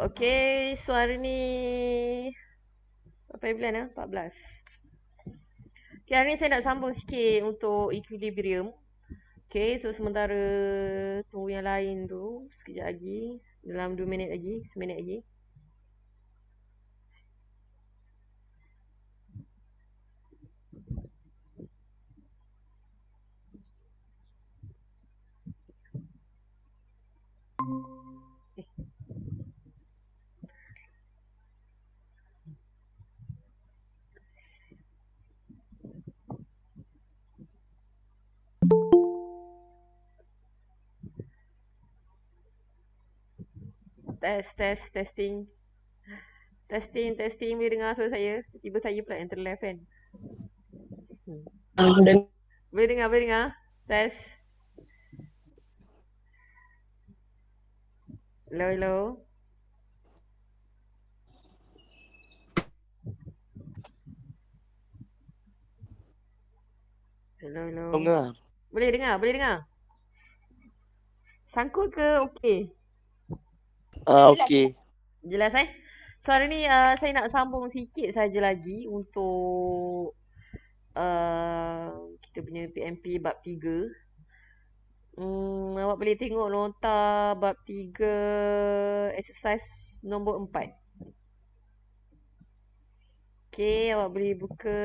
Okey, so hari ni berapa bulan 14. Okay, hari ni saya nak sambung sikit untuk equilibrium. Okay, so sementara tunggu yang lain tu sekejap lagi. Dalam 2 minit lagi, seminit lagi. Testing. Testing. Boleh dengar suara saya? Tiba saya pula yang terleft kan? Dan Boleh dengar? Test. Hello. Hello. Dengar. Boleh dengar? Sangkut ke okey? Okey. Jelas So hari ni saya nak sambung sikit saja lagi untuk kita punya PMP bab 3. Awak boleh tengok nota bab 3 exercise nombor 4. Okay, awak boleh buka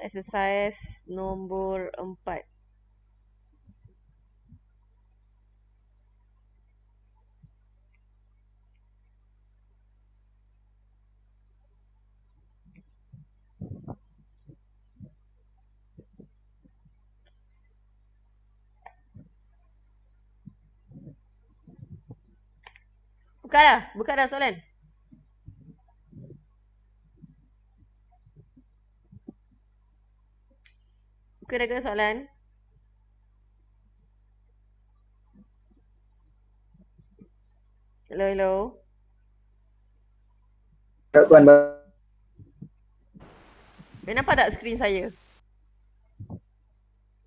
exercise nombor 4. Buka dah soalan. Buka dah ke soalan? Hello. Nampak tak skrin saya?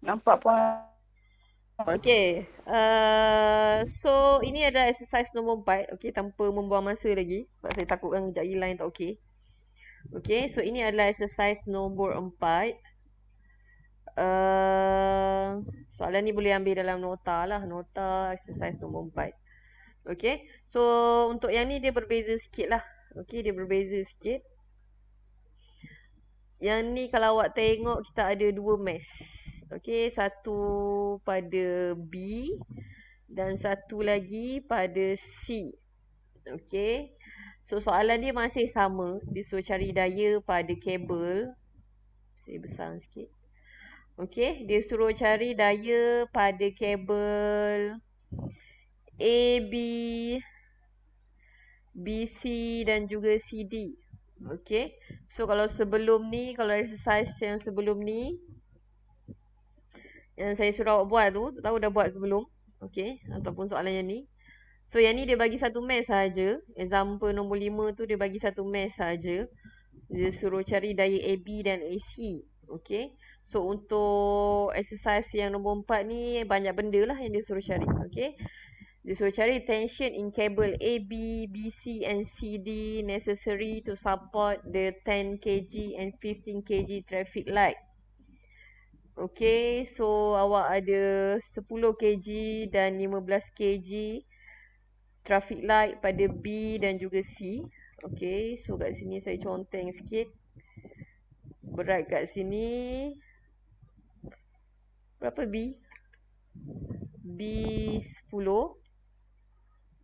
nampak puan. Okay. So, ini adalah exercise nombor 4. Okay, tanpa membuang masa lagi. Sebab saya takutkan kejap lagi lain tak okay. Okay, so ini adalah exercise nombor 4. Soalan ni boleh ambil dalam nota lah. Nota exercise nombor 4. Okay, so untuk yang ni dia berbeza sikit lah. Okay, dia berbeza sikit. Yang ni kalau awak tengok kita ada 2 mesh. Okay, satu pada B dan satu lagi pada C. Okay, so soalan dia masih sama. Dia suruh cari daya pada kabel. Saya besar sikit. Okay, dia suruh cari daya pada kabel AB, BC dan juga CD. Okay, so kalau sebelum ni, kalau exercise yang sebelum ni yang saya suruh awak buat tu, tak tahu dah buat ke belum. Okay, ataupun soalan yang ni. So yang ni dia bagi satu mesh saja. Example nombor 5 tu dia bagi satu mesh saja. Dia suruh cari daya AB dan AC. Okay, so untuk exercise yang nombor 4 ni banyak benda lah yang dia suruh cari. Okay, dia suruh cari tension in cable AB, BC and CD necessary to support the 10 kg and 15 kg traffic light. Okay, so awak ada 10 kg dan 15 kg traffic light pada B dan juga C. Okay, so kat sini saya conteng sikit. Berat kat sini berapa B? B 10.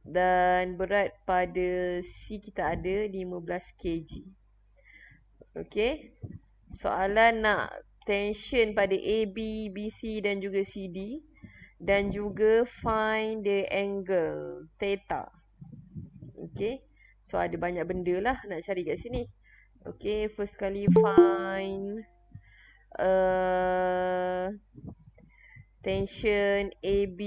Dan berat pada C kita ada 15 kg. Okay, soalan nak tension pada AB, BC dan juga CD. Dan juga find the angle theta. Okay, so ada banyak benda lah nak cari kat sini. Okay, first kali find tension AB,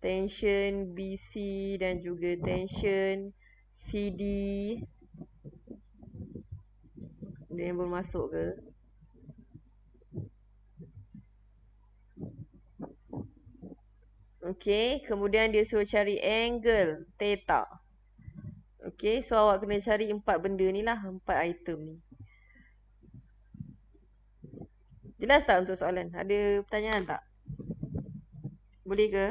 tension BC dan juga tension CD. Dia yang belum masuk ke? Okay, kemudian dia suruh cari angle theta. Okay, so awak kena cari 4 benda ni lah, 4 item ni. Jelas tak untuk soalan? Ada pertanyaan tak? Boleh ke?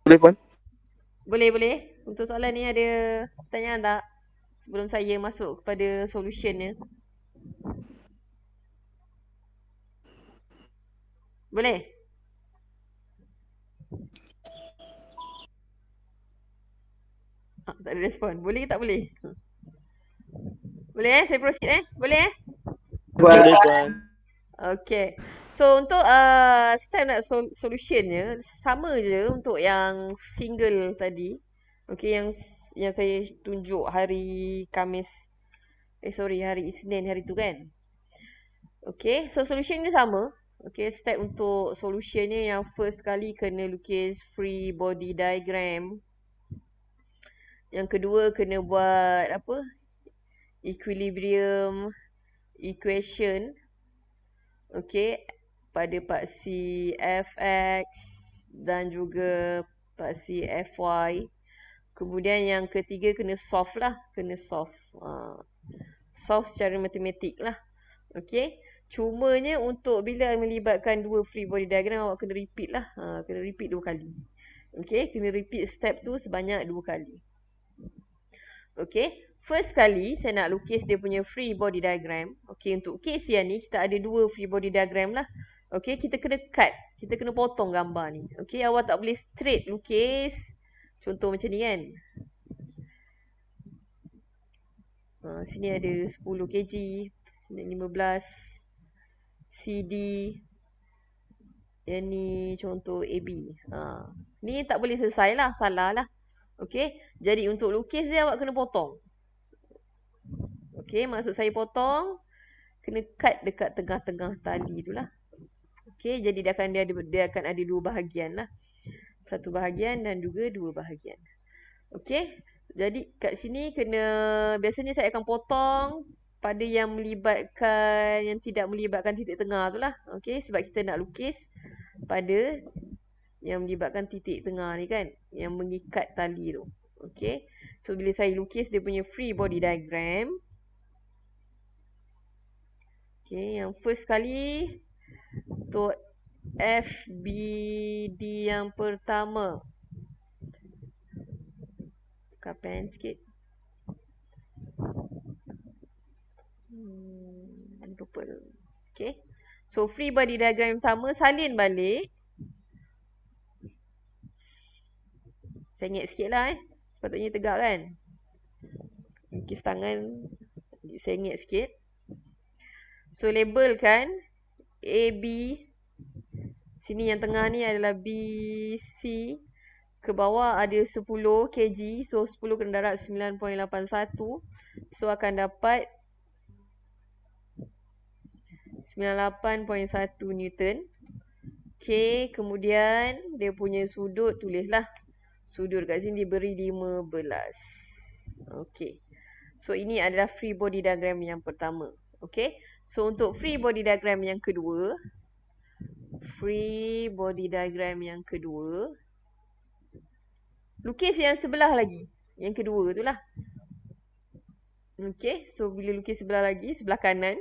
Boleh Puan? Boleh. Untuk soalan ni ada pertanyaan tak? Sebelum saya masuk kepada solutionnya. Boleh? Tak ada respon. Boleh ke tak boleh? Boleh saya proceed Boleh Boleh Puan. Okay. So untuk step nak solutionnya sama je untuk yang single tadi. Okay, yang saya tunjuk hari Khamis. Hari Isnin hari tu kan. Okay, so solution ni sama. Okay, step untuk solutionnya yang first kali kena lukis free body diagram. Yang kedua kena buat apa? Equilibrium equation. Okay, pada paksi fx dan juga paksi fy. Kemudian yang ketiga kena solve lah. Kena solve. Solve secara matematik lah. Okay. Cumanya untuk bila melibatkan dua free body diagram, awak kena repeat lah. Kena repeat 2 kali. Okay. Kena repeat step tu sebanyak 2 kali. Okay. First kali saya nak lukis dia punya free body diagram. Okay, untuk case yang ni kita ada 2 free body diagram lah. Okay, kita kena cut. Kita kena potong gambar ni. Okay, awak tak boleh straight lukis. Contoh macam ni kan. Sini ada 10 kg. Sini 15. CD. Yang ni contoh AB. Ni tak boleh selesai lah. Salah lah. Okay, jadi untuk lukis dia awak kena potong. Okay, maksud saya potong. Kena cut dekat tengah-tengah tali tu lah. Okay, jadi dia akan ada 2 bahagian lah. 1 bahagian dan juga 2 bahagian. Okay, jadi kat sini biasanya saya akan potong pada yang tidak melibatkan titik tengah tu lah. Okay, sebab kita nak lukis pada yang melibatkan titik tengah ni kan, yang mengikat tali tu. Okay, so bila saya lukis dia punya free body diagram. Okay, yang first kali untuk FBD yang pertama. Tukar pen sikit. Purple. Okay, so free body diagram pertama salin balik. Sengit sikit lah Sepatutnya tegak kan. Lukis tangan sengit sikit. So labelkan AB. Sini yang tengah ni adalah BC. Ke bawah ada 10 kg. So 10 kena darab 9.81. So akan dapat 98.1 Newton. Okay, kemudian dia punya sudut tulislah. Sudut kat sini diberi 15. Okay. So ini adalah free body diagram yang pertama. Okay. So untuk free body diagram yang kedua. Lukis yang sebelah lagi. Yang kedua tu lah. Okay. So bila lukis sebelah lagi, sebelah kanan.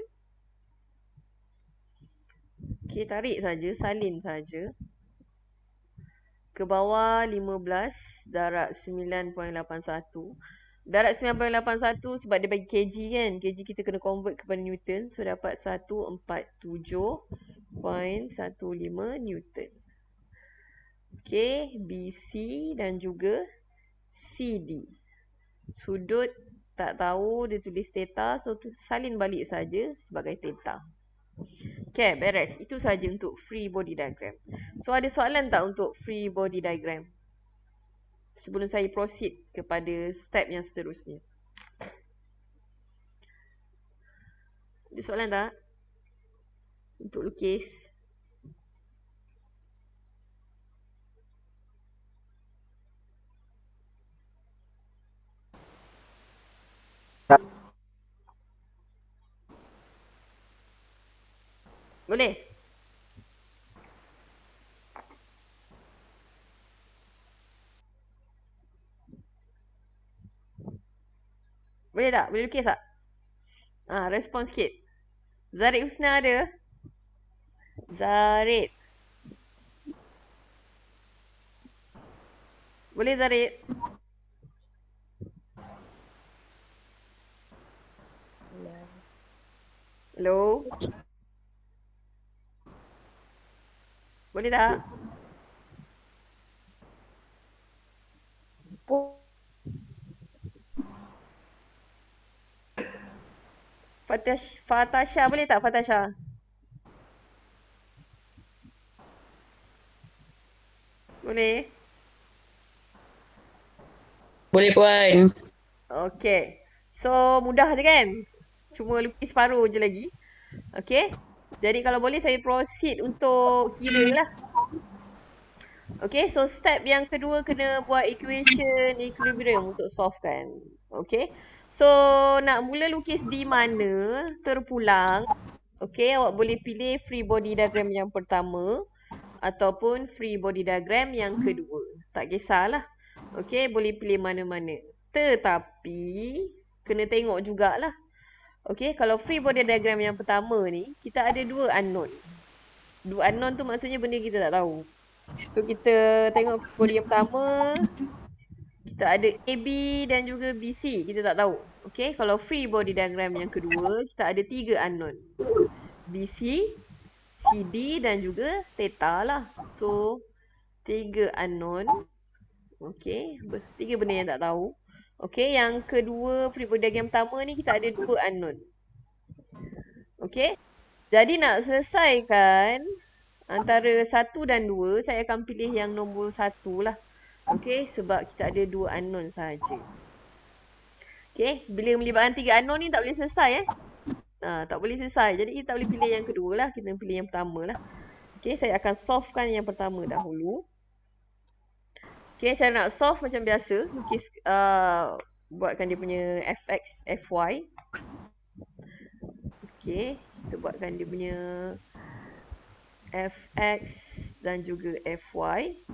Okay, tarik saja, salin saja. Ke bawah 15 darab 9.81. Darab 9.81 sebab dia bagi kg kan. Kg kita kena convert kepada Newton. So dapat 147.15 Newton. Okay, BC dan juga CD. Sudut tak tahu, dia tulis theta. So salin balik saja sebagai theta. Okay, beres. Itu saja untuk free body diagram. So ada soalan tak untuk free body diagram? Sebelum saya proceed kepada step yang seterusnya. Ada soalan tak? Untuk lukis. Boleh? Boleh tak? Boleh lukis tak? Respon sikit. Zarid Husna ada? Zarid. Boleh Zarid? Hello? Boleh tak? Fatasha boleh tak Fatasha? Boleh? Boleh Puan. Okay. So, mudah je kan? Cuma lukis separuh je lagi. Okay. Jadi kalau boleh saya proceed untuk kira lah. Okay, so step yang kedua kena buat equation equilibrium untuk solve kan. Okay. So, nak mula lukis di mana terpulang. Okay, awak boleh pilih free body diagram yang pertama ataupun free body diagram yang kedua. Tak kisahlah. Okay, boleh pilih mana-mana. Tetapi, kena tengok jugalah. Okay, kalau free body diagram yang pertama ni, kita ada dua unknown. Dua unknown tu maksudnya benda kita tak tahu. So, kita tengok free body yang pertama, kita ada AB dan juga BC. Kita tak tahu. Okay, kalau free body diagram yang kedua, kita ada tiga unknown. BC, CD dan juga theta lah. So, tiga unknown. Okay, tiga benda yang tak tahu. Okay, yang kedua free body diagram pertama ni kita ada dua unknown. Okay, jadi nak selesaikan antara satu dan dua, saya akan pilih yang nombor satu lah. Okay, sebab kita ada dua unknown sahaja. Okay, bila melibatkan tiga unknown ni tak boleh selesai tak boleh selesai. Jadi kita tak boleh pilih yang kedua lah. Kita pilih yang pertama lah. Okay, saya akan solvekan yang pertama dahulu. Okay, cara nak solve macam biasa. Lukis, buatkan dia punya fx, fy. Okay, kita buatkan dia punya fx dan juga fy.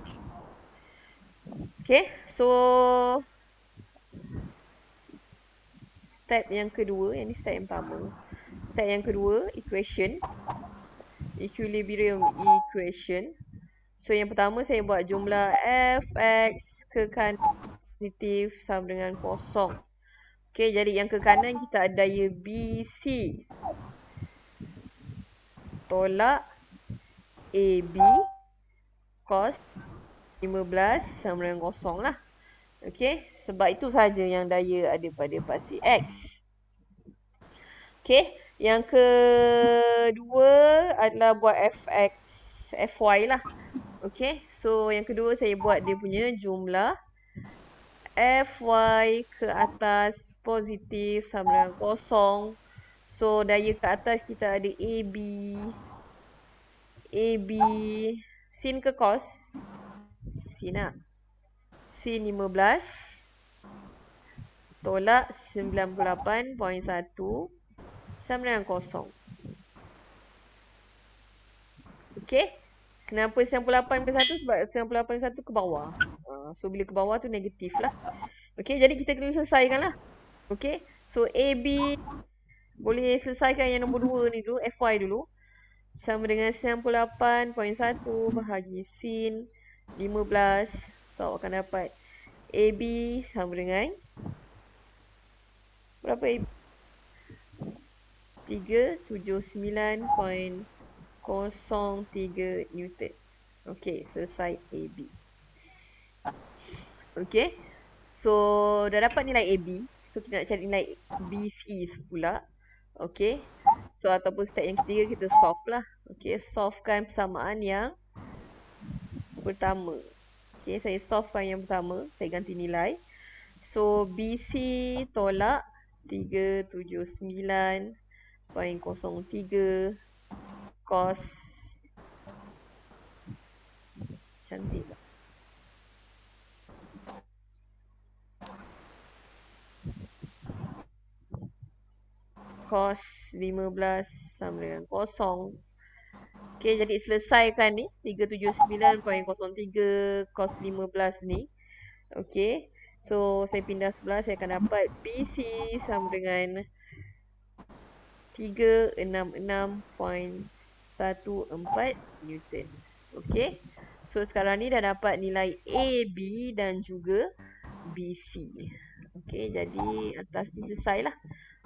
Okay, so step yang kedua, yang ni step yang pertama. Step yang kedua, equation. Equilibrium equation. So yang pertama saya buat jumlah fx ke kanan positif sama dengan kosong. Okay, jadi yang ke kanan kita ada daya BC tolak AB cos 15 sama dengan kosong lah. Okay, sebab itu saja yang daya ada pada paksi X. Okay, yang kedua adalah buat fx, fy lah. Okay, so yang kedua saya buat dia punya jumlah fy ke atas positif sama dengan kosong. So daya ke atas kita ada AB, AB sin ke cos, sin lah, sin 15 tolak 98.1 sama dengan kosong. Okay, kenapa 98.1? Sebab 98.1 ke bawah. So bila ke bawah tu negatif lah. Okay, jadi kita kena selesaikan lah. Okay, so AB boleh selesaikan yang nombor 2 ni dulu, FY dulu. Sama dengan 98.1 bahagi sin 15. So awak akan dapat AB sama dengan berapa AB? 379.03 Newton. Okay, selesai AB. Okay, so dah dapat nilai AB. So kita nak cari nilai BC pula. Okay, so ataupun step yang ketiga kita solve lah. Okay, solvekan persamaan yang pertama. Okay, saya solvekan yang pertama. Saya ganti nilai. So BC tolak 379.03 cos, cantik tak? Cos 15 sama dengan kosong. Okay, jadi selesaikan ni 379.03 cos 15 ni. Okay, so saya pindah sebelah, saya akan dapat BC sama dengan 366.14 Newton. Okay, so sekarang ni dah dapat nilai AB dan juga BC. Okay, jadi atas ni selesai lah.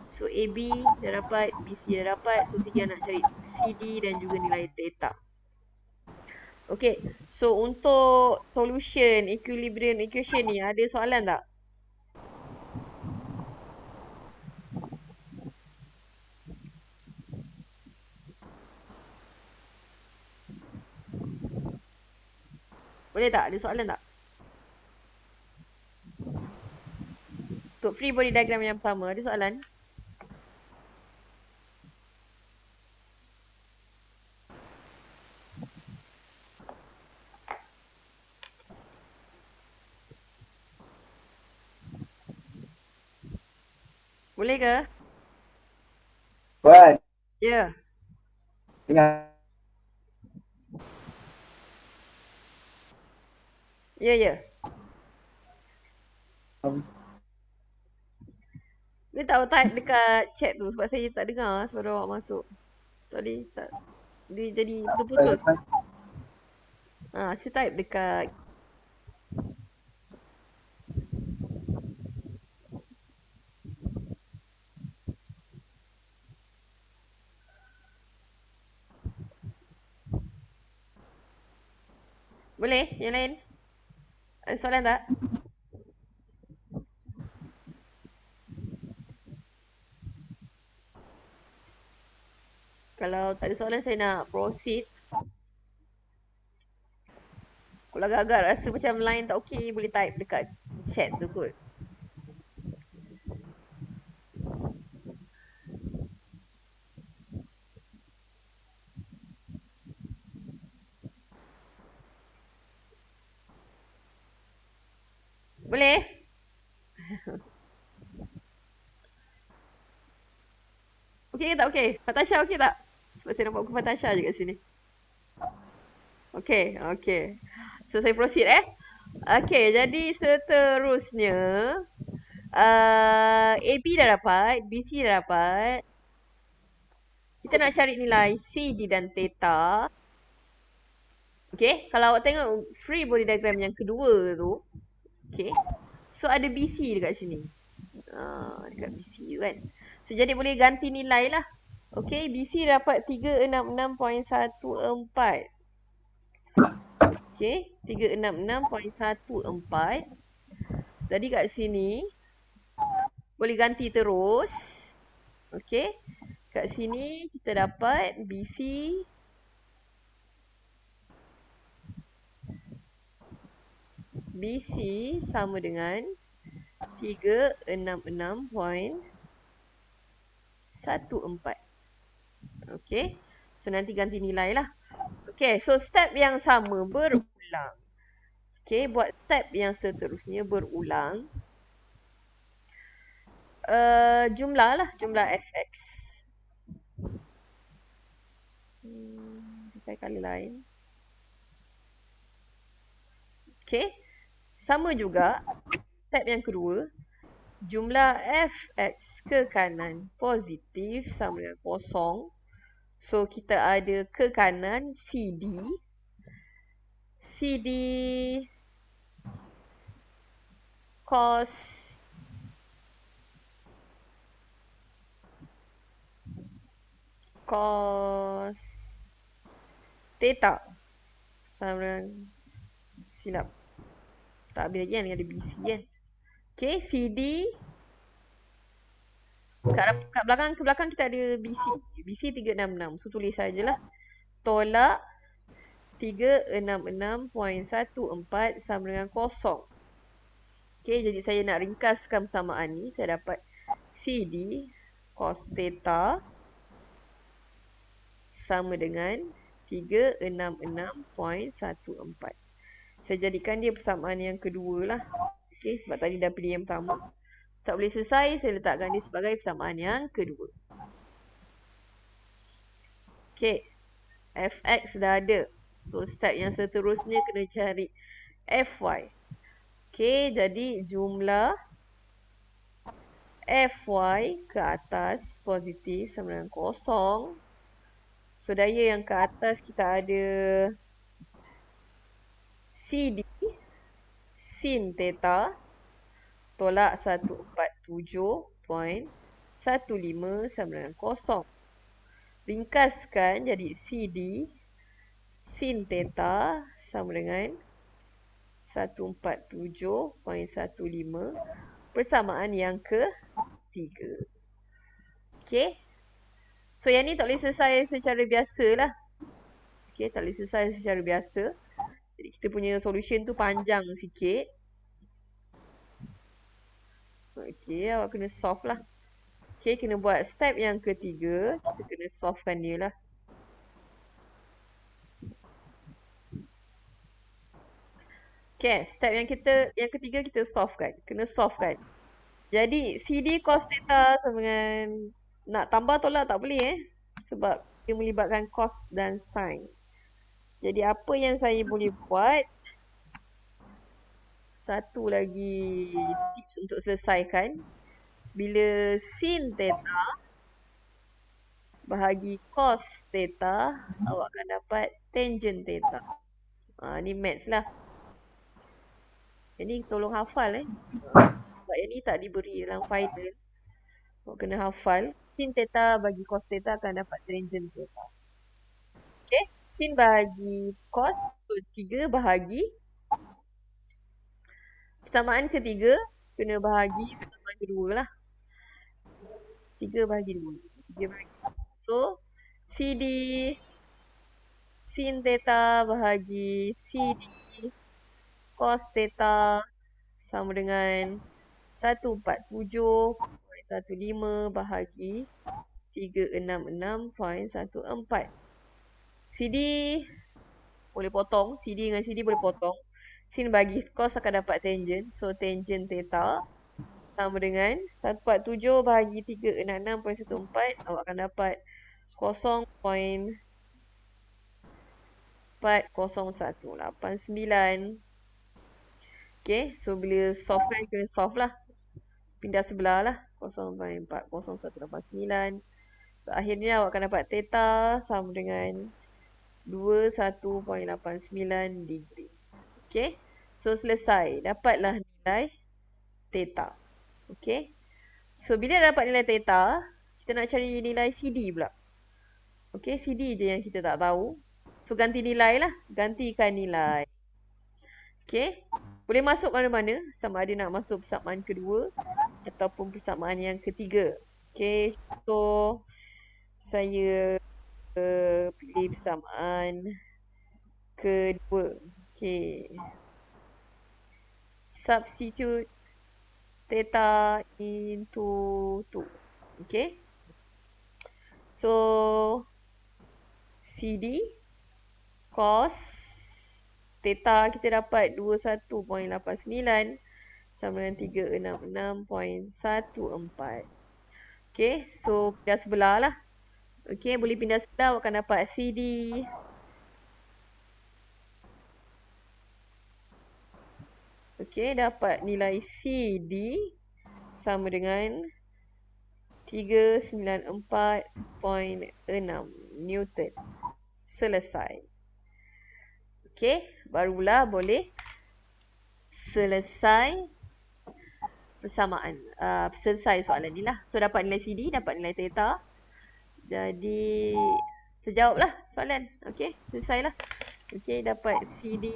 So AB dah dapat, BC dah dapat. So tinggal nak cari CD dan juga nilai theta. Okay, so untuk solution equilibrium equation ni ada soalan tak? Boleh tak? Ada soalan tak? Untuk free body diagram yang pertama, ada soalan? Boleh ke? Puan, Ya. dengar. Ya, ya. Dia tak type dekat chat tu sebab saya tak dengar suara awak masuk. Tadi tak. Dia jadi putus-putus. Saya type dekat. Boleh? Yang lain? Ada soalan tak? Kalau tak ada soalan, saya nak proceed. Kalau agak-agak rasa macam line tak okey, boleh type dekat chat tu kot. Boleh? Okey ke tak okey? Fatasha okey tak? Sebab saya nampak buku Fatasha je kat sini. Okey, okey. So saya proceed Okey, jadi seterusnya AB dah dapat, BC dah dapat. Kita nak cari nilai CD dan theta. Okey, kalau awak tengok free body diagram yang kedua tu, okey. So ada BC dekat sini. Dekat BC tu kan. So jadi boleh ganti nilai lah. Okey, BC dapat 366.14. Okey, 366.14. Jadi kat sini boleh ganti terus. Okey. Kat sini kita dapat BC sama dengan 366.14. Okey. So nanti ganti nilai lah. Okey, so step yang sama berulang. Okey, buat step yang seterusnya berulang. Jumlah lah, jumlah fx. Pakai color lain. Okey. Sama juga step yang kedua. Jumlah fx ke kanan positif sama dengan kosong. So kita ada ke kanan CD cos theta sama dengan, silap tak habis lagi kan, ada BC kan. Okay, CD kat belakang kita ada BC 366. So tulis sajalah tolak 366.14 sama dengan kosong. Okay, jadi saya nak ringkaskan persamaan ni. Saya dapat CD cos theta sama dengan 366.14. Saya jadikan dia persamaan yang kedua lah. Okay, sebab tadi dah pilih yang pertama. Tak boleh selesai, saya letakkan dia sebagai persamaan yang kedua. Okay. fx dah ada. So step yang seterusnya kena cari fy. Okay, jadi jumlah fy ke atas positif sama dengan kosong. So daya yang ke atas kita ada CD sin theta tolak 147.15 sama dengan kosong. Ringkaskan jadi CD sin theta sama dengan 147.15 persamaan yang ketiga. Okay. So yang ni tak boleh selesai secara biasa lah. Okay, tak boleh selesai secara biasa. Jadi kita punya solution tu panjang sikit. Okay, awak kena solve lah. Okay, kena buat step yang ketiga. Kita kena solvekan dia lah. Okay, step yang ketiga kita solvekan. Kena solvekan. Jadi CD cos theta sama dengan nak tambah tolak tak boleh sebab dia melibatkan cos dan sin. Jadi apa yang saya boleh buat, satu lagi tips untuk selesaikan, bila sin theta bahagi cos theta, awak akan dapat tangent theta. Ni maths lah. Yang ni tolong hafal sebab yang ni tak diberi dalam final. Awak kena hafal. Sin theta bagi cos theta akan dapat tangent theta. Okay. Sin bahagi cos. So 3 bahagi. Persamaan ketiga kena bahagi persamaan kedua lah. 3 bahagi 2. 3 bahagi. So CD sin theta bahagi CD cos theta sama dengan 147.15 bahagi 366.14. CD boleh potong. CD dengan CD boleh potong. Sin bagi cos akan dapat tangent. So tangent theta sama dengan 147 bahagi 366.14. Awak akan dapat 0.40189. Okay, so bila solve kan kena solve lah. Pindah sebelah lah. 0.40189. So akhirnya awak akan dapat theta sama dengan 21.89 degree. Okay, so selesai. Dapatlah nilai theta. Okay, so bila dapat nilai theta, kita nak cari nilai CD pula. Okay, CD je yang kita tak tahu. So ganti nilai lah. Gantikan nilai. Okay, boleh masuk mana-mana. Sama ada nak masuk persamaan kedua ataupun persamaan yang ketiga. Okay, so saya pilih persamaan kedua. Okay, substitute theta into 2. Okay, so CD cos theta kita dapat 21.89 sama dengan 366.14. Okay, so pindah sebelah lah. Okay, boleh pindah sebelah, awak akan dapat CD okay, dapat nilai CD sama dengan 394.6 Newton. Selesai. Okay, barulah boleh selesai persamaan. Selesai soalan ni lah. So dapat nilai CD, dapat nilai theta. Jadi terjawablah soalan. Okay, selesai lah. Okay, dapat CD.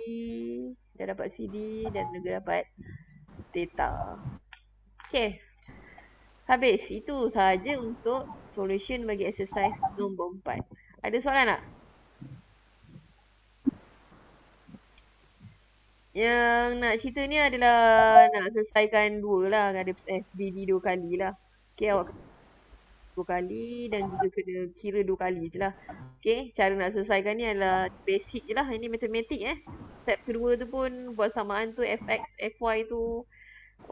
Dah dapat CD dan juga dapat theta. Okay, habis. Itu sahaja untuk solution bagi exercise nombor 4. Ada soalan tak? Yang nak cerita ni adalah nak selesaikan 2 lah. Ada FBD 2 kali lah. Okay, awak 2 kali dan juga kena kira 2 kali je lah. Okay, cara nak selesaikan ni adalah basic je lah. Ini matematik Step kedua tu pun buat samaan tu fx, fy tu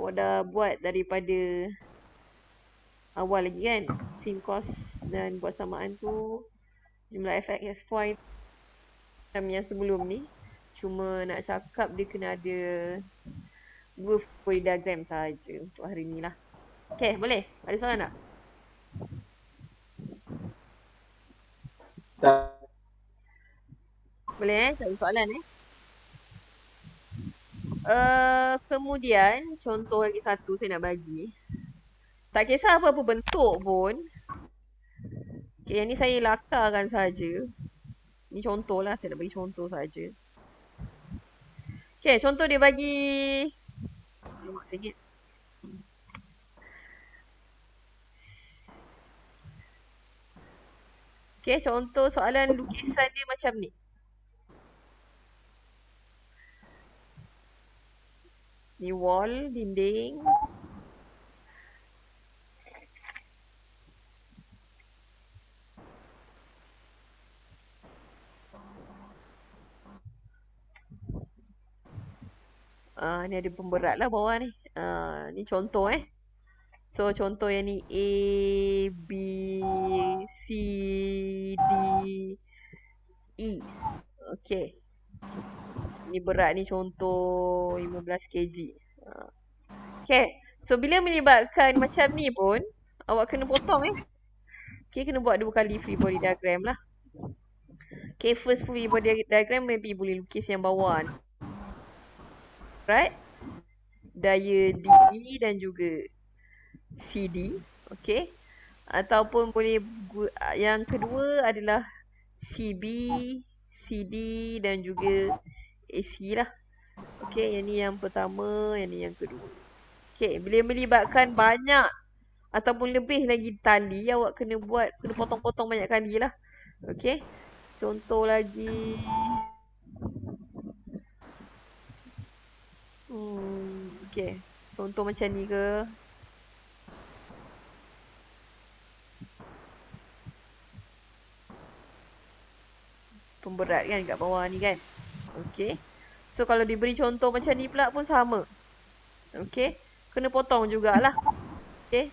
awak dah buat daripada awal lagi kan. Sin cos dan buat samaan tu Jumlah fx_y yang sebelum ni. Cuma nak cakap dia kena ada 2 free diagram saja untuk hari ni lah. Okay, boleh? Ada soalan tak? Boleh tak ada soalan kemudian contoh lagi satu saya nak bagi. Tak kisah apa-apa bentuk pun. Okay, yang ni saya lakarkan saja. Ni contoh lah, saya nak bagi contoh saja. Okay, contoh dia bagi... Alamak, sikit. Okay, contoh soalan lukisan dia macam ni. Ni wall, dinding. Ni ada pemberat lah bawah ni. Ni contoh So contoh yang ni A, B, C, D, E. Okay. Ni berat ni contoh 15 kg. Okay. So bila melibatkan macam ni pun, awak kena potong Okay, kena buat 2 kali free body diagram lah. Okay, first free body diagram maybe boleh lukis yang bawah ni. Right? Daya DE dan juga CD. Okay. Ataupun boleh yang kedua adalah CB, CD dan juga AC lah. Okay, yang ni yang pertama, yang ni yang kedua. Okay, bila melibatkan banyak ataupun lebih lagi tali, awak kena potong-potong banyak kali lah. Okay, contoh lagi. Okay, contoh macam ni ke? Pemberat kan kat bawah ni kan. Okay. So kalau diberi contoh macam ni pula pun sama. Okay. Kena potong jugalah. Okay.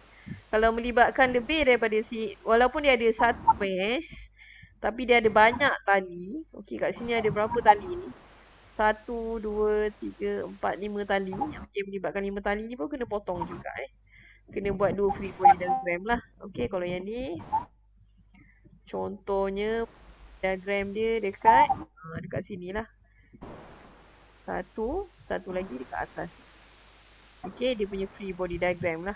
Kalau melibatkan lebih daripada walaupun dia ada satu mesh, tapi dia ada banyak tali. Okay, kat sini ada berapa tali ni? 1, 2, 3, 4, 5 tali. Okay, melibatkan 5 tali ni pun kena potong juga Kena buat 2 free body diagram lah. Okay, kalau yang ni contohnya diagram dia dekat sini lah. Satu lagi dekat atas. Okay, dia punya free body diagram lah.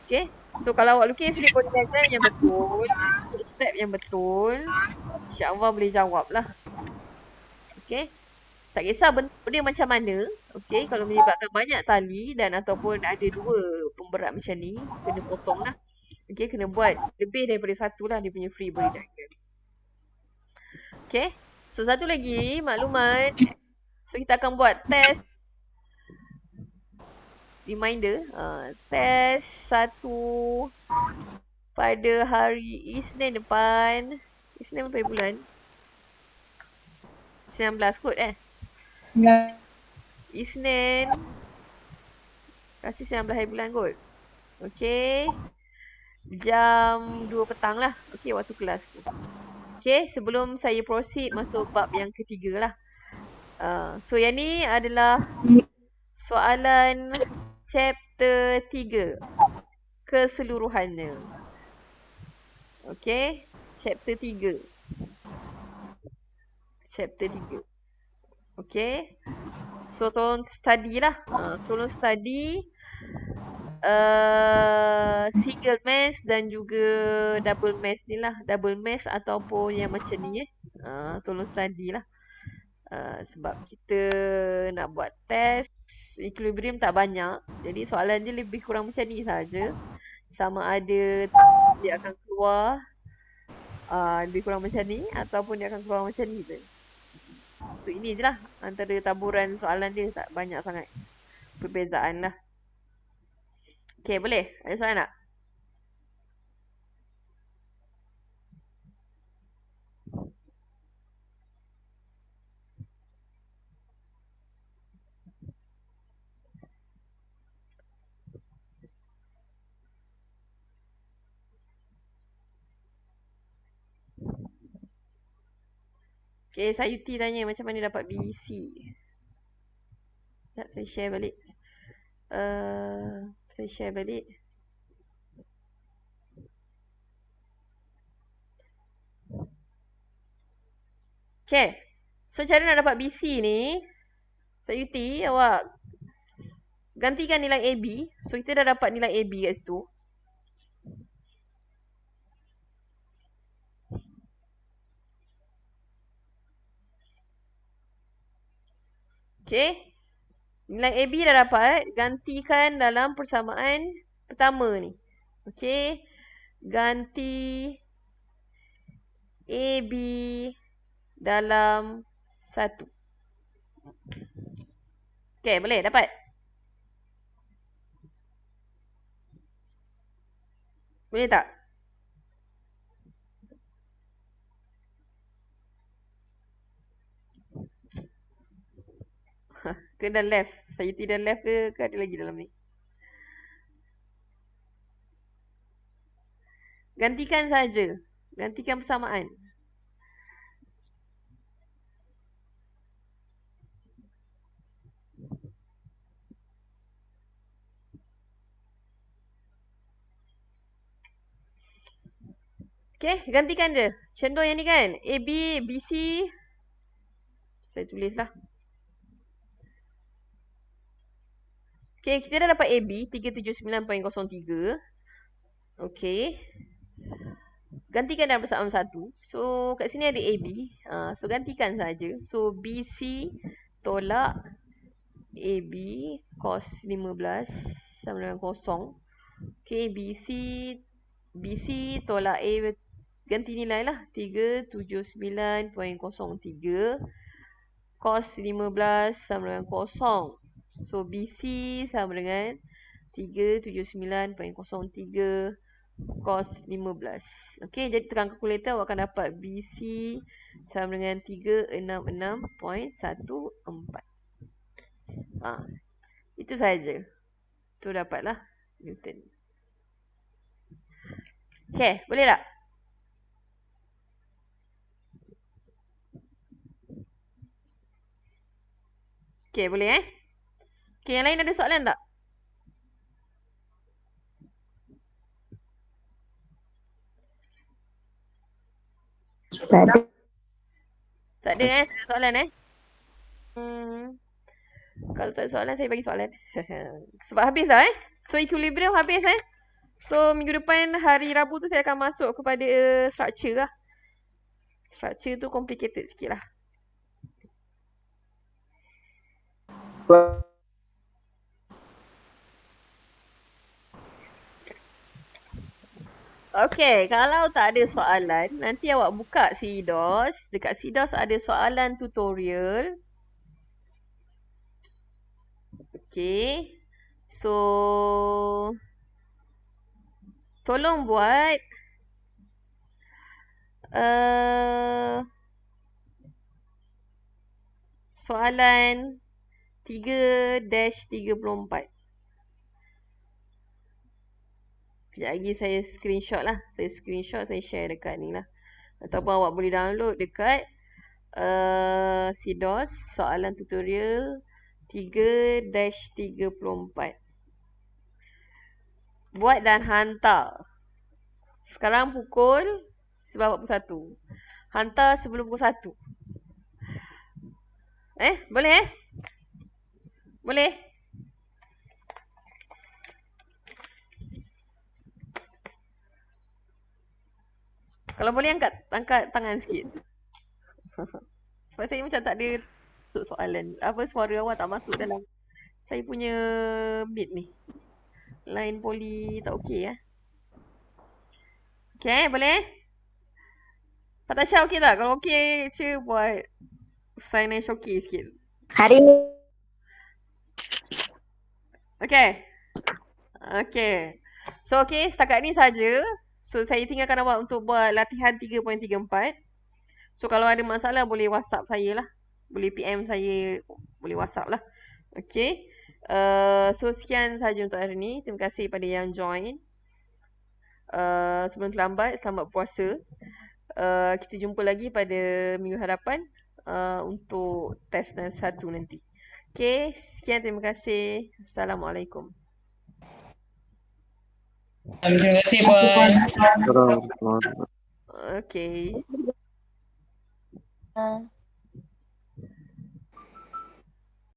Okay, so kalau awak lukis free body diagram yang betul, ikut step yang betul, insyaAllah boleh jawab lah. Okay, tak kisah bentuk dia macam mana. Okay, kalau melibatkan banyak tali dan ataupun ada 2 pemberat macam ni, kena potong lah. Okay, kena buat lebih daripada satu lah dia punya free body diagram. Okay, so satu lagi maklumat. So kita akan buat test reminder. Test 1 pada hari Isnin depan. Isnin berapa bulan? 19 kot Isnin. Kasih 19 hari bulan kot. Okay. Jam 2 petang lah. Okay, waktu kelas tu. Okay, sebelum saya proceed masuk bab yang ketiga lah. So yang ni adalah soalan chapter 3 keseluruhannya. Okay, chapter 3. Chapter 3. Okay. So tolong study lah. Tolong study single mesh dan juga double mesh ni lah. Double mesh ataupun yang macam ni tolong study lah. Sebab kita nak buat test equilibrium tak banyak. Jadi soalan dia lebih kurang macam ni saja. Sama ada dia akan keluar lebih kurang macam ni ataupun dia akan keluar macam ni je. So ini je lah antara taburan soalan dia, tak banyak sangat perbezaan lah. Okay, boleh? Ada soalan tak? Okay, Sayuti tanya macam mana dapat BC. Sekejap, saya share balik. Saya share balik. Okay. So, cara nak dapat BC ni, Sayuti, awak gantikan nilai AB. So, kita dah dapat nilai AB kat situ. Okay. Nilai AB dah dapat. Gantikan dalam persamaan pertama ni. Okay. Ganti AB dalam 1. Okay, boleh? Dapat? Boleh tak? Ke dah left? Sayuti dah left ke ada lagi dalam ni? Gantikan saja. Gantikan persamaan. Okay, gantikan je. Contoh yang ni kan. AB, BC. Saya tulis lah. Okay, kita dah dapat AB 379.03. Okay. Gantikan dalam persamaan 1. So, kat sini ada AB. So, gantikan saja. So, BC tolak AB cos 15 sama dengan kosong. Okay, BC tolak A ganti nilai lah. 379.03 cos 15 sama dengan kosong. So, BC sama dengan 379.03 cos 15. Okay, jadi tekan kalkulator awak akan dapat BC sama dengan 366.14. Itu saja. Tu dapatlah Newton. Okay, boleh tak? Okay, boleh Okay, yang lain ada soalan tak? Tak ada. Tak ada tak ada soalan Kalau tak ada soalan, saya bagi soalan. Sebab habis dah So, equilibrium habis So, minggu depan hari Rabu tu saya akan masuk kepada structure lah. Structure tu complicated sikit lah. Okay, kalau tak ada soalan, nanti awak buka CDOS. Dekat CDOS ada soalan tutorial. Okay. So, tolong buat soalan 3-34. Sekejap lagi saya screenshot lah. Saya screenshot, saya share dekat ni lah. Ataupun awak boleh download dekat CDOS soalan tutorial 3-34. Buat dan hantar. Sekarang pukul 9.41. Hantar sebelum pukul 1. Boleh Boleh? Kalau boleh angkat tangan sikit. Sebab saya macam tak ada soalan. Apa suara awak tak masuk dalam saya punya meet ni. Line poli tak okey Okay, boleh? Natasha okey tak? Kalau okey, Cik buat sign and showcase sikit. Hari ni. Okay. Okay. So, okay, setakat ni saja. So, saya tinggalkan awak untuk buat latihan 3.34. So, kalau ada masalah boleh WhatsApp saya lah. Boleh PM saya, boleh WhatsApp lah. Okay. So, sekian saja untuk hari ni. Terima kasih pada yang join. Sebelum terlambat, selamat puasa. Kita jumpa lagi pada minggu hadapan. untuk test dan satu nanti. Okay, sekian, terima kasih. Assalamualaikum. Terima kasih Puan. Okay.